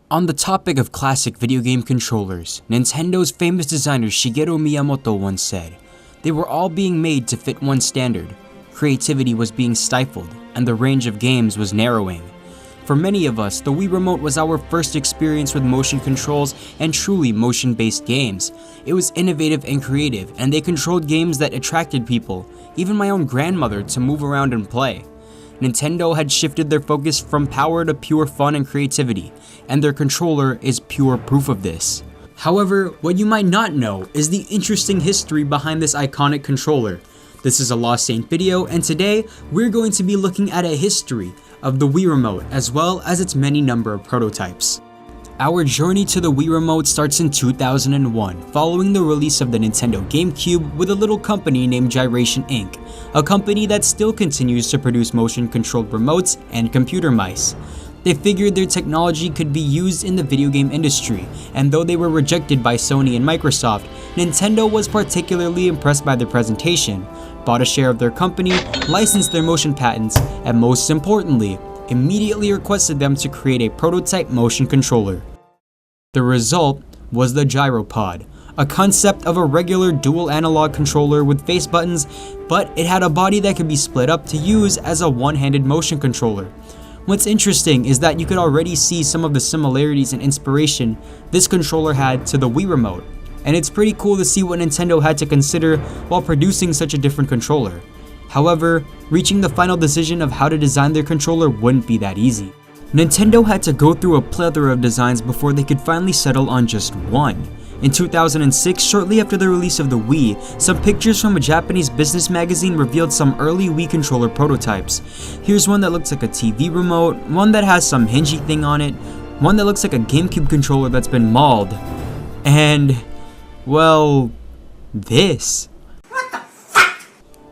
On the topic of classic video game controllers, Nintendo's famous designer Shigeru Miyamoto once said, "They were all being made to fit one standard. Creativity was being stifled, and the range of games was narrowing." For many of us, the Wii Remote was our first experience with motion controls and truly motion-based games. It was innovative and creative, and they controlled games that attracted people, even my own grandmother, to move around and play. Nintendo had shifted their focus from power to pure fun and creativity, and their controller is pure proof of this. However, what you might not know is the interesting history behind this iconic controller. This is a Lost.saint video, and today we're going to be looking at a history of the Wii Remote as well as its many number of prototypes. Our journey to the Wii Remote starts in 2001, following the release of the Nintendo GameCube with a little company named Gyration Inc., a company that still continues to produce motion-controlled remotes and computer mice. They figured their technology could be used in the video game industry, and though they were rejected by Sony and Microsoft, Nintendo was particularly impressed by their presentation, bought a share of their company, licensed their motion patents, and most importantly, immediately requested them to create a prototype motion controller. The result was the Gyropod, a concept of a regular dual analog controller with face buttons, but it had a body that could be split up to use as a one-handed motion controller. What's interesting is that you could already see some of the similarities and inspiration this controller had to the Wii Remote, and it's pretty cool to see what Nintendo had to consider while producing such a different controller. However, reaching the final decision of how to design their controller wouldn't be that easy. Nintendo had to go through a plethora of designs before they could finally settle on just one. In 2006, shortly after the release of the Wii, some pictures from a Japanese business magazine revealed some early Wii controller prototypes. Here's one that looks like a TV remote, one that has some hingy thing on it, one that looks like a GameCube controller that's been mauled, and, well, this.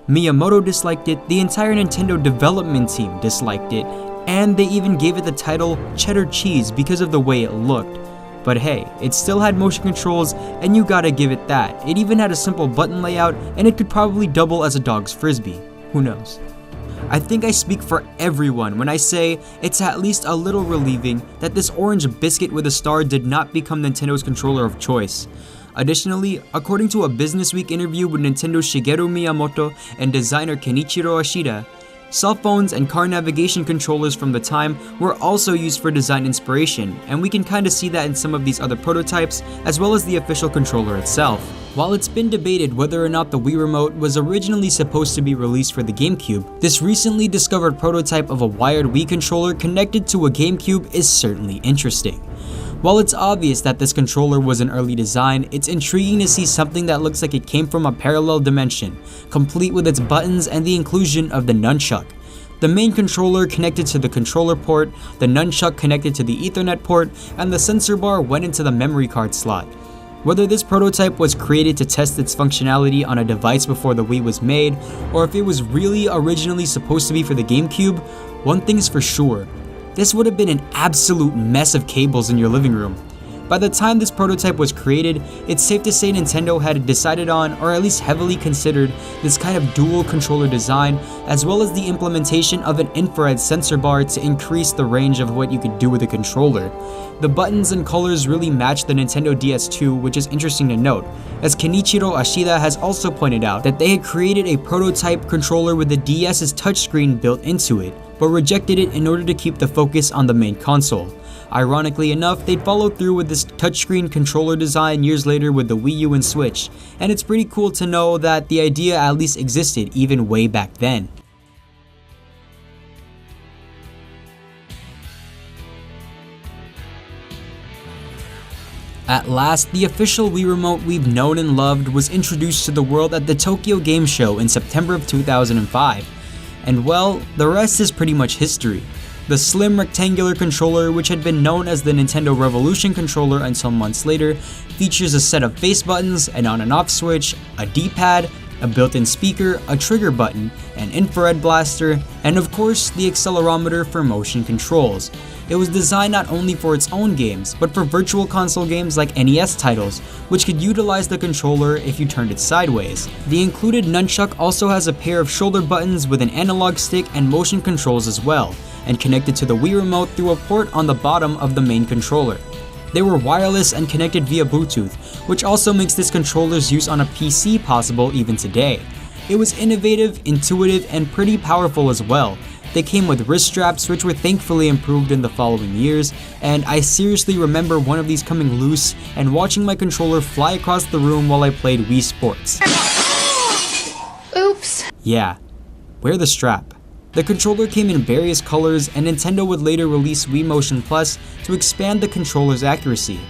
Miyamoto disliked it, the entire Nintendo development team disliked it, and they even gave it the title Cheddar Cheese because of the way it looked. But hey, it still had motion controls, and you gotta give it that. It even had a simple button layout, and it could probably double as a dog's frisbee. Who knows? I think I speak for everyone when I say it's at least a little relieving that this orange biscuit with a star did not become Nintendo's controller of choice. Additionally, according to a Business Week interview with Nintendo's Shigeru Miyamoto and designer Kenichiro Ashida, cell phones and car navigation controllers from the time were also used for design inspiration, and we can kinda see that in some of these other prototypes, as well as the official controller itself. While it's been debated whether or not the Wii Remote was originally supposed to be released for the GameCube, this recently discovered prototype of a wired Wii controller connected to a GameCube is certainly interesting. While it's obvious that this controller was an early design, it's intriguing to see something that looks like it came from a parallel dimension, complete with its buttons and the inclusion of the nunchuck. The main controller connected to the controller port, the nunchuck connected to the Ethernet port, and the sensor bar went into the memory card slot. Whether this prototype was created to test its functionality on a device before the Wii was made, or if it was really originally supposed to be for the GameCube, one thing's for sure. This would have been an absolute mess of cables in your living room. By the time this prototype was created, it's safe to say Nintendo had decided on, or at least heavily considered, this kind of dual controller design, as well as the implementation of an infrared sensor bar to increase the range of what you could do with a controller. The buttons and colors really match the Nintendo DS2, which is interesting to note, as Kenichiro Ashida has also pointed out that they had created a prototype controller with the DS's touchscreen built into it, but rejected it in order to keep the focus on the main console. Ironically enough, they'd followed through with this touchscreen controller design years later with the Wii U and Switch, and it's pretty cool to know that the idea at least existed even way back then. At last, the official Wii Remote we've known and loved was introduced to the world at the Tokyo Game Show in September of 2005. And well, the rest is pretty much history. The slim rectangular controller, which had been known as the Nintendo Revolution controller until months later, features a set of face buttons, an on and off switch, a D-pad, a built-in speaker, a trigger button, an infrared blaster, and of course the accelerometer for motion controls. It was designed not only for its own games, but for virtual console games like NES titles, which could utilize the controller if you turned it sideways. The included nunchuck also has a pair of shoulder buttons with an analog stick and motion controls as well, and connected to the Wii Remote through a port on the bottom of the main controller. They were wireless and connected via Bluetooth, which also makes this controller's use on a PC possible even today. It was innovative, intuitive, and pretty powerful as well. They came with wrist straps, which were thankfully improved in the following years, and I seriously remember one of these coming loose and watching my controller fly across the room while I played Wii Sports. Oops. Yeah, wear the strap. The controller came in various colors, and Nintendo would later release Wii Motion Plus to expand the controller's accuracy.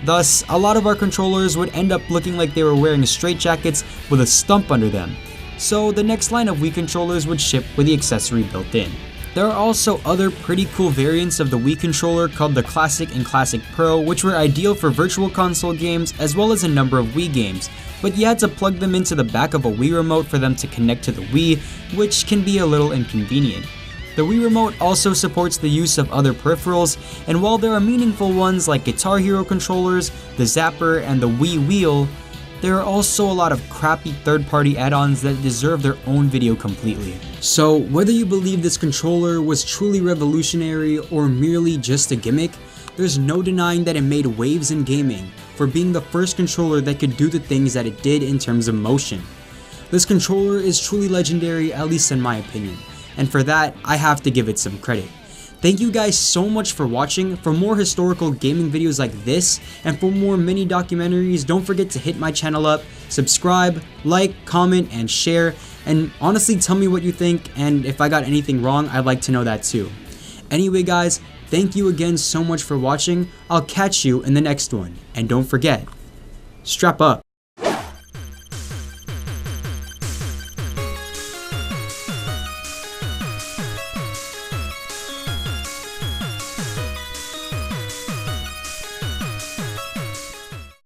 Thus, a lot of our controllers would end up looking like they were wearing straitjackets with a stump under them. So the next line of Wii controllers would ship with the accessory built in. There are also other pretty cool variants of the Wii controller called the Classic and Classic Pro, which were ideal for virtual console games as well as a number of Wii games, but you had to plug them into the back of a Wii Remote for them to connect to the Wii, which can be a little inconvenient. The Wii Remote also supports the use of other peripherals, and while there are meaningful ones like Guitar Hero controllers, the Zapper, and the Wii Wheel, there are also a lot of crappy third-party add-ons that deserve their own video completely. So whether you believe this controller was truly revolutionary or merely just a gimmick, there's no denying that it made waves in gaming for being the first controller that could do the things that it did in terms of motion. This controller is truly legendary, at least in my opinion, and for that, I have to give it some credit. Thank you guys so much for watching. For more historical gaming videos like this, and for more mini documentaries, don't forget to hit my channel up, subscribe, like, comment, and share, and honestly tell me what you think, and if I got anything wrong, I'd like to know that too. Anyway guys, thank you again so much for watching. I'll catch you in the next one, and don't forget, strap up.